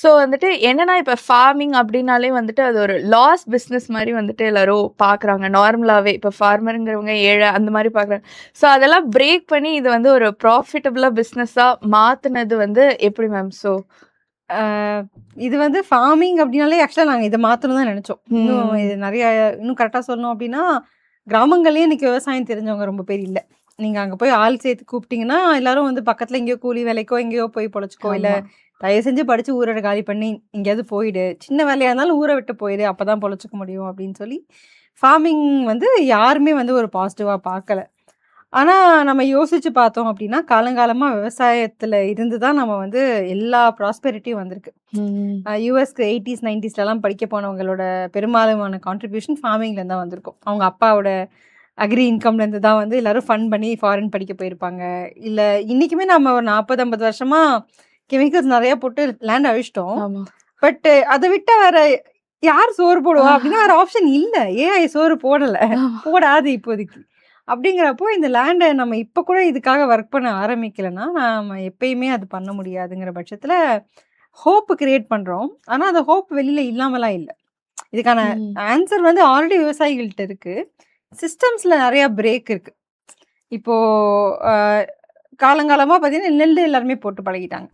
So வந்துட்டு என்னன்னா, இப்ப ஃபார்மிங் அப்டின்னாலே வந்துட்டு அது ஒரு லாஸ் பிசினஸ் மாரி வந்துட்டு எல்லாரும் பார்க்குறாங்க. நார்மலாவே. இப்ப ஃபார்மர்ங்கிறவங்க ஏழை அந்த மாரி பார்க்குறாங்க. ஸோ அதெல்லாம் பிரேக் பண்ணி இது வந்து ஒரு ப்ராஃபிட்டபிளா பிசினஸா மாத்துனது வந்து எப்படி மேம்? ஆ, இது வந்து ஃபார்மிங் அப்படின்னாலே ஆக்சுவலாக நாங்கள் இதை மாற்றணும் தான் நினச்சோம். இன்னும் இது நிறைய இன்னும் கரெக்டாக சொல்லணும் அப்படின்னா, கிராமங்கள்லேயே இன்னைக்கு விவசாயம் தெரிஞ்சவங்க ரொம்ப பேர் இல்லை. நீங்கள் அங்கே போய் ஆள் சேர்த்து கூப்பிட்டீங்கன்னா எல்லாரும் வந்து பக்கத்தில் எங்கேயோ கூலி வேலைக்கோ எங்கேயோ போய் பொழைச்சிக்கோ, இல்லை ஆமா. தயவு செஞ்சு படித்து ஊரோட காலி பண்ணி எங்கேயாவது போயிடு, சின்ன வேலையாக இருந்தாலும் ஊரை விட்டு போயிடு, அப்போ தான் பொழைச்சிக்க முடியும் அப்படின்னு சொல்லி ஃபார்மிங் வந்து யாருமே வந்து ஒரு பாசிட்டிவாக பார்க்கல. ஆனா, நம்ம யோசிச்சு பார்த்தோம் அப்படின்னா, காலங்காலமா விவசாயத்துல இருந்து தான் நம்ம வந்து எல்லா ப்ராஸ்பெரிட்டியும் வந்திருக்கு. ம். யுஎஸ்க்கு 80ஸ், 90ஸ்லலாம் படிக்க போனவங்களோட பெரும்பாலான கான்ட்ரிபியூஷன் ஃபார்மிங்லேருந்து தான் வந்திருக்கும். அவங்க அப்பாவோட அக்ரி இன்கம்லேருந்து தான் வந்து எல்லாரும் ஃபண்ட் பண்ணி ஃபாரின் படிக்க போயிருப்பாங்க. இல்ல இன்னைக்குமே நம்ம ஒரு 40, 50 வருஷமா கெமிக்கல்ஸ் நெறைய போட்டு லேண்ட் அழிச்சிட்டோம். ஆமா. பட் அத விட்டா வேற யார் சோறு போடுவா? அப்படின்னா வேற ஆப்ஷன் இல்ல. ஏஐ சோறு போடல. போடாது இப்போதைக்கு. அப்படிங்கிறப்போ இந்த லேண்டை நம்ம இப்போ கூட இதுக்காக ஒர்க் பண்ண ஆரம்பிக்கலைன்னா நம்ம எப்பயுமே அது பண்ண முடியாதுங்கிற பட்சத்தில் ஹோப் கிரியேட் பண்ணுறோம். ஆனால் அந்த ஹோப் வெளியில் இல்லாமலாம் இல்லை. இதுக்கான ஆன்சர் வந்து ஆல்ரெடி விவசாயிகள்கிட்ட இருக்கு. சிஸ்டம்ஸில் நிறையா பிரேக் இருக்கு. இப்போது காலங்காலமாக பார்த்தீங்கன்னா நெல் எல்லாருமே போட்டு பழகிட்டாங்க.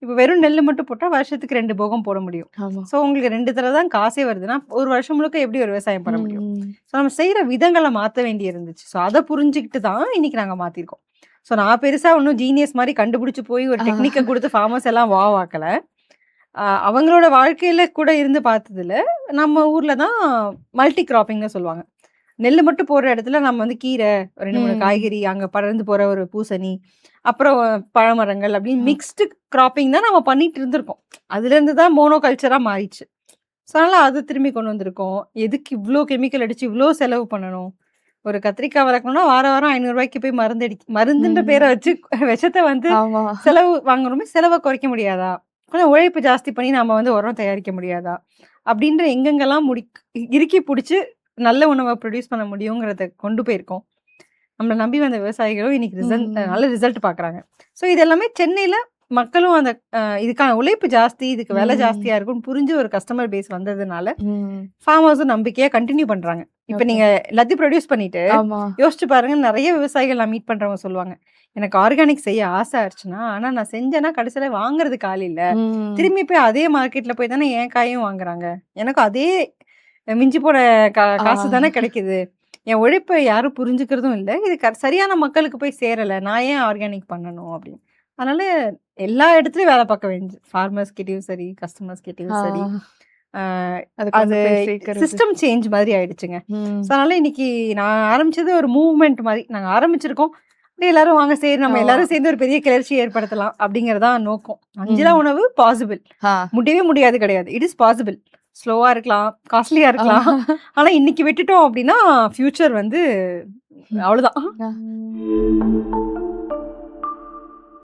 இப்போ வெறும் நெல் மட்டும் போட்டால் வருஷத்துக்கு 2 போகம் போட முடியும். ஸோ உங்களுக்கு 2 தடவை தான் காசே வருதுன்னா ஒரு வருஷம் முழுக்க எப்படி ஒரு விவசாயம் பண்ண முடியும்? ஸோ நம்ம செய்கிற விதங்களை மாற்ற வேண்டி இருந்துச்சு. ஸோ அதை புரிஞ்சுக்கிட்டு தான் இன்னைக்கு நாங்கள் மாற்றிருக்கோம். ஸோ நான் பெருசாக ஒன்றும் ஜீனியஸ் மாதிரி கண்டுபிடிச்சி போய் ஒரு டெக்னிக்கை கொடுத்து ஃபார்மர்ஸ் எல்லாம் வாக்கலை. அவங்களோட வாழ்க்கையில் கூட இருந்து பார்த்ததுல நம்ம ஊரில் தான் மல்டி கிராப்பிங்னு சொல்லுவாங்க. நெல் மட்டும் போடுற இடத்துல நம்ம வந்து கீரை, 2, 3 காய்கறி, அங்கே பறந்து போகிற ஒரு பூசணி, அப்புறம் பழமரங்கள் அப்படின்னு மிக்ஸ்டு கிராப்பிங் தான் நம்ம பண்ணிட்டு இருந்திருக்கோம். அதுலேருந்து தான் மோனோ கல்ச்சராக மாறிடுச்சு. ஸோ அதனால் அதை திரும்பி கொண்டு வந்திருக்கோம். எதுக்கு இவ்வளோ கெமிக்கல் அடித்து இவ்வளோ செலவு பண்ணணும்? ஒரு கத்திரிக்காய் வளர்க்கணும்னா வாரம் 500 போய் மருந்துன்ற பேரை வச்சு விஷத்தை வந்து செலவு வாங்குறோமே, செலவை குறைக்க முடியாதா? கொஞ்சம் உழைப்பு ஜாஸ்தி பண்ணி நம்ம வந்து உரம் தயாரிக்க முடியாதா? அப்படின்ற எங்கெங்கெல்லாம் இறுக்கி பிடிச்சி நல்ல உணவை ப்ரொடியூஸ் பண்ண முடியுங்கிறத கொண்டு போயிருக்கோம். நம்மளை நம்பி வந்த விவசாயிகளும் இன்னைக்கு நல்ல ரிசல்ட் பார்க்குறாங்க. ஸோ இது எல்லாமே சென்னையில் மக்களும் அந்த இதுக்கான உழைப்பு ஜாஸ்தி, இதுக்கு விலை ஜாஸ்தியாக இருக்கும்னு புரிஞ்சு ஒரு கஸ்டமர் பேஸ் வந்ததுனால ஃபார்மர்ஸும் நம்பிக்கையாக கண்டினியூ பண்ணுறாங்க. இப்போ நீங்கள் எல்லாத்தையும் ப்ரொடியூஸ் பண்ணிட்டு யோசிச்சு பாருங்க, நிறைய விவசாயிகள் நான் மீட் பண்ணுறவங்க சொல்லுவாங்க, எனக்கு ஆர்கானிக் செய்ய ஆசை ஆயிடுச்சுன்னா, ஆனால் நான் செஞ்சேன்னா கடைசியில் வாங்குறதுக்கு ஆள் இல்லை, திரும்பி போய் அதே மார்க்கெட்டில் போய் தானே என் காயும் வாங்குறாங்க, எனக்கும் அதே மிஞ்சி போன காசு தானே கிடைக்குது, என் உழைப்பை யாரும் புரிஞ்சுக்கிறதும் இல்லை, இது சரியான மக்களுக்கு போய் சேரலை, நான் ஏன் ஆர்கானிக் பண்ணணும் அப்படின்னு. அதனால எல்லா இடத்துலயும் வேலை பார்க்க வேண்டியது, ஃபார்மர்ஸ் கிட்டயும் சரி, கஸ்டமர்ஸ் கிட்டயும் சரி. அது சிஸ்டம் சேஞ்ச் மாதிரி ஆயிடுச்சுங்க. ஸோ அதனால இன்னைக்கு நான் ஆரம்பிச்சது ஒரு மூவ்மெண்ட் மாதிரி நாங்கள் ஆரம்பிச்சிருக்கோம். எல்லாரும் வாங்க சரி நம்ம எல்லாரும் சேர்ந்து ஒரு பெரிய கிளர்ச்சி ஏற்படுத்தலாம் அப்படிங்கறதா நோக்கம். 5 உணவு பாசிபிள், முடியவே முடியாது கிடையாது. It is possible. ஸ்லோவா இருக்கலாம், காஸ்ட்லியா இருக்கலாம், ஆனா இன்னைக்கு விட்டுட்டோம் அப்படின்னா ஃபியூச்சர் வந்து அவ்வளவுதான்.